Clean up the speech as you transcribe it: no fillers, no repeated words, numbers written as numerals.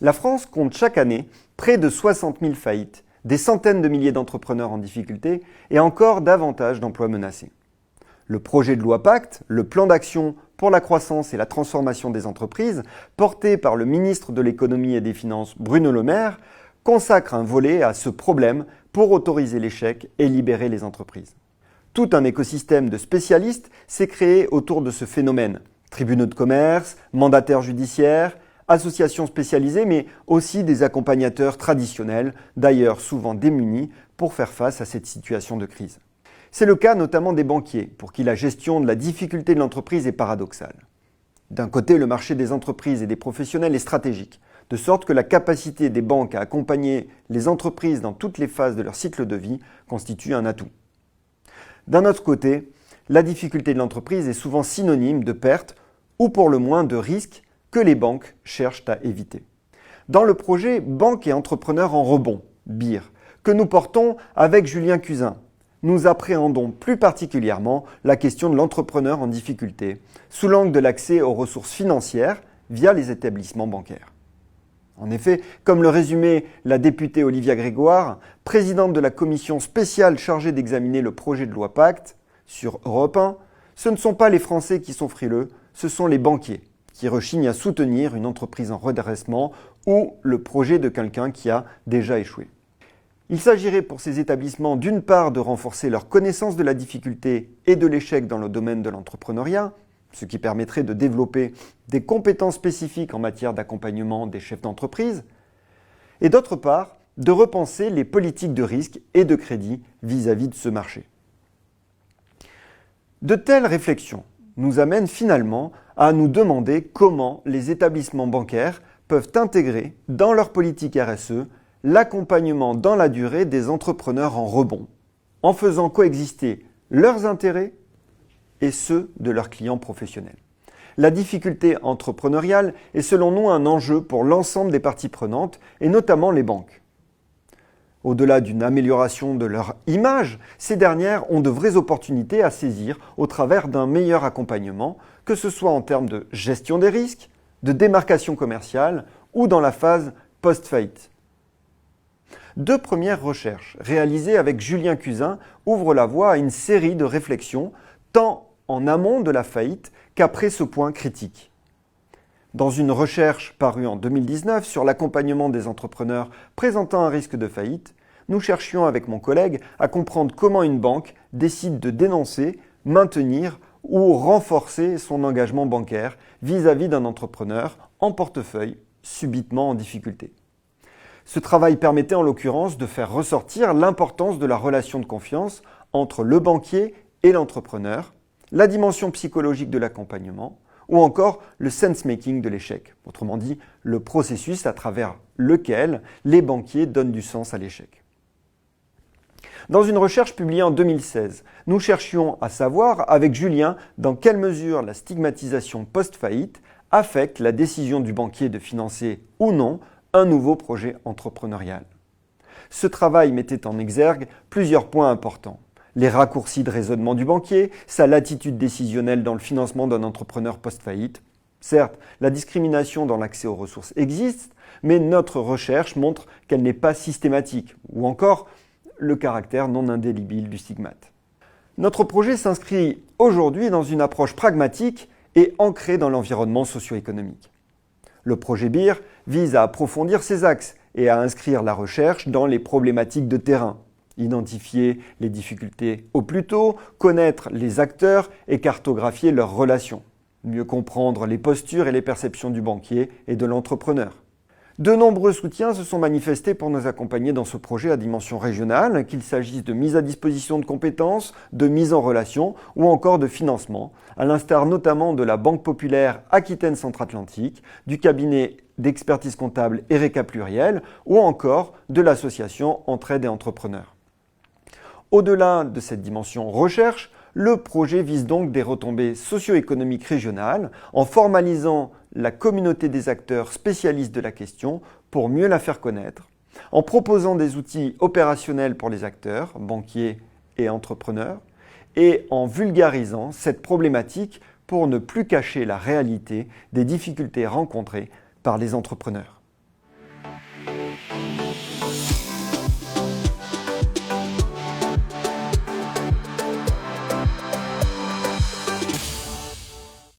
La France compte chaque année près de 60 000 faillites, des centaines de milliers d'entrepreneurs en difficulté et encore davantage d'emplois menacés. Le projet de loi Pacte, le plan d'action pour la croissance et la transformation des entreprises, porté par le ministre de l'économie et des finances Bruno Le Maire, consacre un volet à ce problème pour autoriser l'échec et libérer les entreprises. Tout un écosystème de spécialistes s'est créé autour de ce phénomène. Tribunaux de commerce, mandataires judiciaires, associations spécialisées, mais aussi des accompagnateurs traditionnels, d'ailleurs souvent démunis pour faire face à cette situation de crise. C'est le cas notamment des banquiers, pour qui la gestion de la difficulté de l'entreprise est paradoxale. D'un côté, le marché des entreprises et des professionnels est stratégique, de sorte que la capacité des banques à accompagner les entreprises dans toutes les phases de leur cycle de vie constitue un atout. D'un autre côté, la difficulté de l'entreprise est souvent synonyme de perte ou pour le moins de risques que les banques cherchent à éviter. Dans le projet Banque et entrepreneurs en rebond, BIR, que nous portons avec Julien Cuzin, nous appréhendons plus particulièrement la question de l'entrepreneur en difficulté sous l'angle de l'accès aux ressources financières via les établissements bancaires. En effet, comme le résumait la députée Olivia Grégoire, présidente de la commission spéciale chargée d'examiner le projet de loi Pacte sur Europe 1, ce ne sont pas les Français qui sont frileux, ce sont les banquiers qui rechignent à soutenir une entreprise en redressement ou le projet de quelqu'un qui a déjà échoué. Il s'agirait pour ces établissements d'une part de renforcer leur connaissance de la difficulté et de l'échec dans le domaine de l'entrepreneuriat, ce qui permettrait de développer des compétences spécifiques en matière d'accompagnement des chefs d'entreprise, et d'autre part, de repenser les politiques de risque et de crédit vis-à-vis de ce marché. De telles réflexions nous amènent finalement à nous demander comment les établissements bancaires peuvent intégrer dans leur politique RSE l'accompagnement dans la durée des entrepreneurs en rebond, en faisant coexister leurs intérêts et ceux de leurs clients professionnels. La difficulté entrepreneuriale est selon nous un enjeu pour l'ensemble des parties prenantes et notamment les banques. Au-delà d'une amélioration de leur image, ces dernières ont de vraies opportunités à saisir au travers d'un meilleur accompagnement, que ce soit en termes de gestion des risques, de démarcation commerciale ou dans la phase post-faillite. Deux premières recherches réalisées avec Julien Cuzin ouvrent la voie à une série de réflexions tant en amont de la faillite qu'après ce point critique. Dans une recherche parue en 2019 sur l'accompagnement des entrepreneurs présentant un risque de faillite, nous cherchions avec mon collègue à comprendre comment une banque décide de dénoncer, maintenir ou renforcer son engagement bancaire vis-à-vis d'un entrepreneur en portefeuille subitement en difficulté. Ce travail permettait en l'occurrence de faire ressortir l'importance de la relation de confiance entre le banquier et l'entrepreneur, la dimension psychologique de l'accompagnement ou encore le sense-making de l'échec, autrement dit le processus à travers lequel les banquiers donnent du sens à l'échec. Dans une recherche publiée en 2016, nous cherchions à savoir avec Julien dans quelle mesure la stigmatisation post-faillite affecte la décision du banquier de financer ou non un nouveau projet entrepreneurial. Ce travail mettait en exergue plusieurs points importants. Les raccourcis de raisonnement du banquier, sa latitude décisionnelle dans le financement d'un entrepreneur post-faillite. Certes, la discrimination dans l'accès aux ressources existe, mais notre recherche montre qu'elle n'est pas systématique, ou encore le caractère non indélébile du stigmate. Notre projet s'inscrit aujourd'hui dans une approche pragmatique et ancrée dans l'environnement socio-économique. Le projet BIR vise à approfondir ces axes et à inscrire la recherche dans les problématiques de terrain. Identifier les difficultés au plus tôt, connaître les acteurs et cartographier leurs relations. Mieux comprendre les postures et les perceptions du banquier et de l'entrepreneur. De nombreux soutiens se sont manifestés pour nous accompagner dans ce projet à dimension régionale, qu'il s'agisse de mise à disposition de compétences, de mise en relation ou encore de financement, à l'instar notamment de la Banque Populaire Aquitaine Centre-Atlantique, du cabinet d'expertise comptable Ereka Pluriel ou encore de l'association Entraide et Entrepreneurs. Au-delà de cette dimension recherche, le projet vise donc des retombées socio-économiques régionales en formalisant la communauté des acteurs spécialistes de la question pour mieux la faire connaître, en proposant des outils opérationnels pour les acteurs, banquiers et entrepreneurs, et en vulgarisant cette problématique pour ne plus cacher la réalité des difficultés rencontrées par les entrepreneurs.